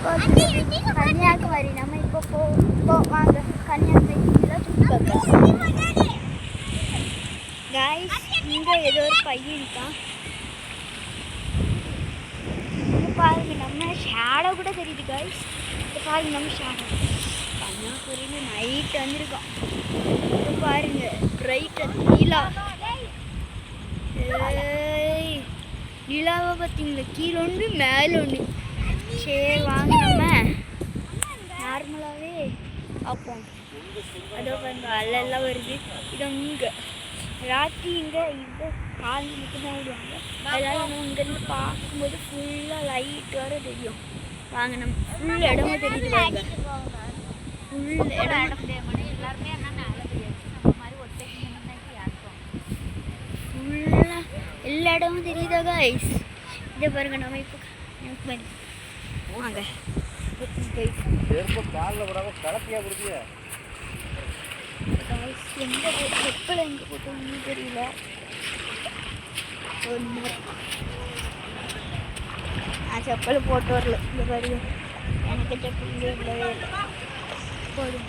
கன்னியாகுமரி நம்ம இப்போ வாங்க கன்னியாகுமரியில் சுற்றி பார்க்கலாம். கைஸ் இங்கே ஏதோ ஒரு பையன் இருக்கான் பாருங்க. நம்ம ஷேடோ கூட தெரியுது கைஸ். பாருங்க நம்ம ஷேடோ கன்னியாகுமரியில் நைட் வந்துருக்கோம். பாருங்க பிரைட் நிலா. நிலாவை பார்த்தீங்களா? கீழே ஒன்று மேலே ஒன்று. சரி வாங்க நம்ம நார்மலாகவே பார்ப்போம். அதோ பாருங்க அலெல்லாம் வருது. இது இங்கே ராத்திரி இங்கே இந்த கால் மட்டும்தான் விடுவாங்க. அதனால் நம்ம இங்கேருந்து பார்க்கும்போது ஃபுல்லாக லைட் வர தெரியும். வாங்க நம்ம ஃபுல் இடமும் தெரியுது. வாங்க ஃபுல் இடம் எல்லாருமே ஃபுல்லாக எல்லா இடமும் தெரியுதா கைஸ்? இதை பாருங்க நம்ம இப்போ வாங்க எந்த செப்பல் எங்கே போட்டு ஒன்றும் தெரியல. நான் செப்பல் போட்டு வரல. இந்த பாருங்க எனக்கு செப்பல் இங்கே இல்லவே இல்லை. போடுங்க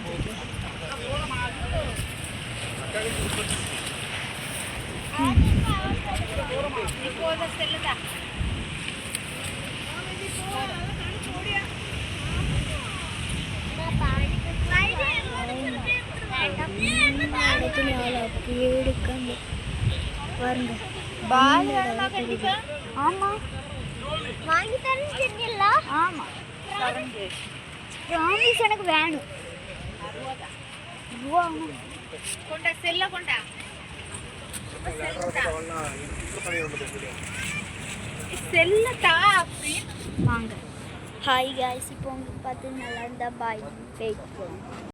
பாருங்க பால். ஆமாம் வாங்கி தரீங்கள? ஆமாம் ப்ராமிஸ் எனக்கு வேணும். ரூபா கொண்டா செல்ல கொண்டா செல்லட்டா அப்படி வாங்க. ஹாய் காய்ஸ், இப்போ உங்களுக்கு பார்த்து நல்லா இருந்தால் பாய்.